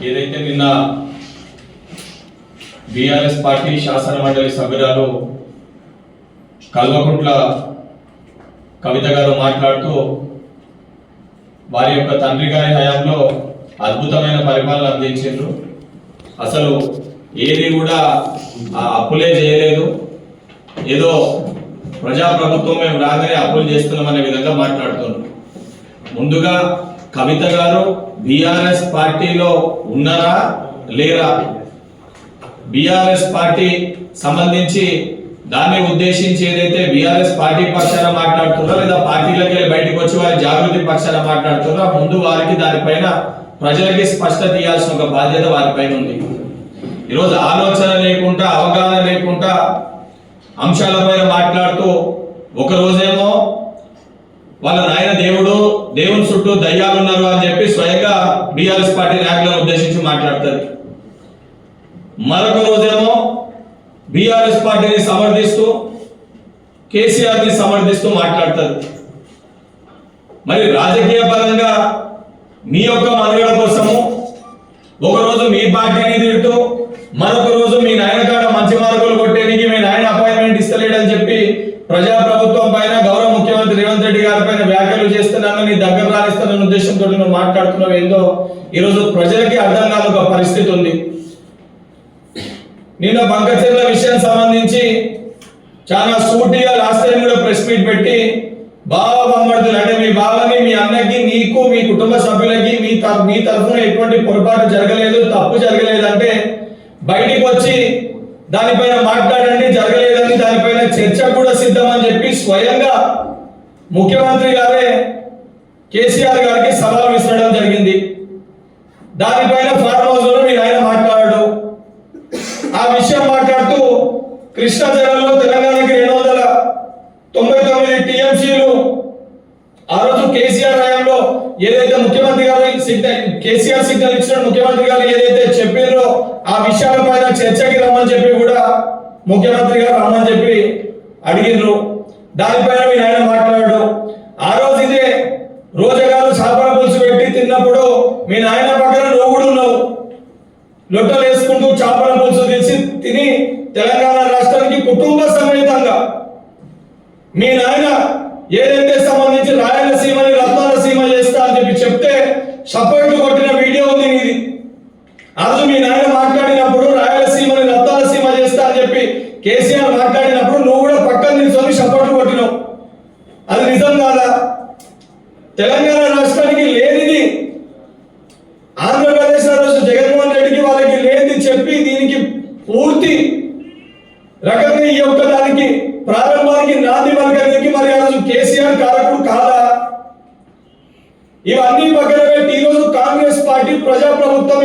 ఏదైతే నిన్న BRS party శాసన మండలి సభ్యురాలు కల్వకుంట్ల కవిత గారు మాట్లాడుతూ వారి యొక్క తండ్రి గారి హయాంలో అద్భుతమైన పరిపాలన అందించారు, అసలు ఏది కూడా అప్పులే చేయలేదు, ఏదో ప్రజాప్రభుత్వం మేము రాగానే అప్పులు చేస్తున్నామనే విధంగా మాట్లాడుతున్నారు. ముందుగా కవిత గారు బీఆర్ఎస్ పార్టీలో ఉన్నారా లేరా? బీఆర్ఎస్ పార్టీ సంబంధించి దాన్ని ఉద్దేశించి ఏదైతే బీఆర్ఎస్ పార్టీ పక్షాన మాట్లాడుతున్నారో లేదా పార్టీలకి వెళ్ళి బయటకు వచ్చి వారి జాగృతి పక్షాన మాట్లాడుతున్నారో ముందు వారికి దానిపైన ప్రజలకి స్పష్టత ఇవ్వాల్సిన ఒక బాధ్యత వారిపైన ఉంది. ఈరోజు ఆలోచన లేకుండా అవగాహన లేకుండా అంశాలపైన మాట్లాడుతూ ఒక రోజేమో వాళ్ళ నాయన దేవుని చుట్టూ దయ్యాలు ఉన్నారు అని చెప్పి స్వయంగా బీఆర్ఎస్ పార్టీ నాయకులను ఉద్దేశించి మాట్లాడతారు. మరొక రోజేమో బీఆర్ఎస్ పార్టీని సమర్థిస్తూ కేసీఆర్ ని సమర్థిస్తూ మాట్లాడతారు. మరి రాజకీయ పరంగా మీ యొక్క మనుగడ కోసము ఒకరోజు మీ పార్టీని తిడుతూ మరొక రోజు మీ నాయన కాడ మంచి మార్కులు కొట్టేనికి మీ నాయన అపాయింట్మెంట్ ఇస్తలేడని చెప్పి ప్రజాప్రభుత్వం పైన గౌరవ ముఖ్యమంత్రి రేవంత్ రెడ్డి గారి పైన వ్యాఖ్యలు చేస్తున్నాను, నీ దగ్గర రాణిస్తానన్న ఉద్దేశంతో నువ్వు మాట్లాడుతున్నావు ఏందో ఈరోజు ప్రజలకి అర్థం కాని ఒక పరిస్థితి ఉంది. నిన్న బంకచెర్ల విషయం సంబంధించి చాలా సూటిగా లాస్ట్ టైం కూడా ప్రెస్ మీట్ పెట్టి బావ బొమ్మడుతులు అంటే మీ బావని మీ అన్నకి నీకు మీ కుటుంబ సభ్యులకి మీ తరఫున ఎటువంటి పొరపాటు జరగలేదు, తప్పు జరగలేదు అంటే బయటికి వచ్చి దానిపైన మాట్లాడండి, జరగలేదని దానిపైన చర్చ కూడా సిద్ధమని చెప్పి స్వయంగా ముఖ్యమంత్రి గారే కేసీఆర్ గారికి సవాల్ విసరడం జరిగింది. దానిపైన ఫార్మ్ హౌస్ లో మీరు ఆయన మాట్లాడాడు. ఆ విషయం మాట్లాడుతూ కృష్ణా జిల్లాలో తెలంగాణకి 299 టీఎంసీలు ఆ రోజు కేసీఆర్ హయాంలో ఏదైతే ముఖ్యమంత్రి గారు కేసీఆర్ సిగ్నల్ ఇచ్చిన ముఖ్యమంత్రి గారు ఏదైతే చెప్పారో ఆ విషయాలపైన చర్చకి రమ్మని చెప్పి కూడా ముఖ్యమంత్రి గారు రమ్మని చెప్పి అడిగినారు. దానిపైన మీ నాయన మాట్లాడాడు. ఆ రోజు ఇదే రోజగారు చేపల పులుసు పెట్టి తిన్నప్పుడు మీ నాయన పక్కన నువ్వు కూడా ఉన్నావు. లొట్టలు వేసుకుంటూ చేపల పులుసు తీసి తిని తెలంగాణ రాష్ట్రానికి కుటుంబ సమేతంగా మీ నాయన ఏదైతే సంబంధించి రాయలసీమని రత్నాలసీమ చేస్తా అని చెప్పి చెప్తే సపోర్ట్ కొట్టిన వీడియో ఉంది నీది. ఆ రోజు మీ నాయన మాట్లాడినప్పుడు రాయలసీమని రత్నాలసీమ చేస్తా అని చెప్పి కేసీఆర్ మాట్లాడినప్పుడు నువ్వు కూడా పక్కన నిల్చొని సపోర్ట్ కొట్టినావు. అది నిజం కాదా? తెలంగాణ రాష్ట్రానికి లేనిది ఆంధ్రప్రదేశ్ రోజు జగన్మోహన్ రెడ్డికి వాళ్ళకి లేనిది చెప్పి దీనికి పూర్తి రకంగా ఈ యొక్క దానికి ప్రారంభానికి నాంది పలకడానికి మరి ఆ రోజు కేసీఆర్ కారకుడు కాదా? ఇవన్నీ పక్కన పెట్టి ఈ రోజు కాంగ్రెస్ పార్టీ ప్రజాప్రభుత్వం